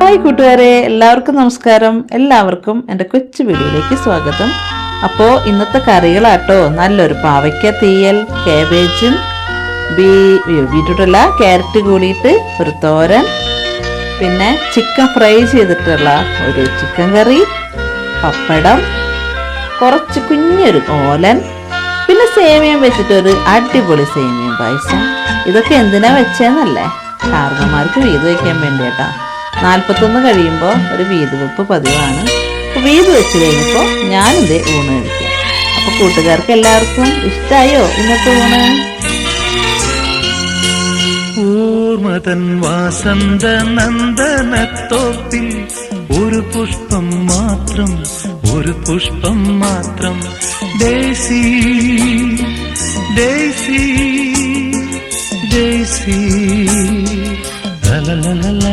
Hi കൂട്ടുകാരെ, എല്ലാവർക്കും നമസ്കാരം. എല്ലാവർക്കും എൻ്റെ കൊച്ചു വീഡിയോയിലേക്ക് സ്വാഗതം. അപ്പോൾ ഇന്നത്തെ കറികളാട്ടോ, നല്ലൊരു പാവയ്ക്ക തീയൽ, കാബേജും ബീറ്റ്റൂട്ടല്ല ക്യാരറ്റ് കൂടിയിട്ട് ഒരു തോരൻ, പിന്നെ ചിക്കൻ ഫ്രൈ ചെയ്തിട്ടുള്ള ഒരു ചിക്കൻ കറി, പപ്പടം, കുറച്ച് കുഞ്ഞൊരു ഓലൻ, പിന്നെ സേമിയം വെച്ചിട്ടൊരു അടിപൊളി സേമിയം പായസം. ഇതൊക്കെ എന്തിനാ വെച്ചേന്നല്ലേ, കാരണന്മാർക്ക് വീത് വയ്ക്കാൻ വേണ്ടിയിട്ടാ. 41 കഴിയുമ്പോൾ ഒരു വീത് വെപ്പ് പതിവാണ്. അപ്പോൾ വീത് വെച്ച് കഴിഞ്ഞപ്പോൾ ഞാനിത് ഊണ് കഴിക്കാം. അപ്പോൾ കൂട്ടുകാർക്ക് എല്ലാവർക്കും ഇഷ്ടമായോ ഇന്നത്തെ ഊണ്? ഊർമതൻ വാസന്ത നന്ദനത്തോപ്പിൽ ഒരു പുഷ്പം മാത്രം, ഒരു പുഷ്പം മാത്രം. Daisy daisy daisy ലലലല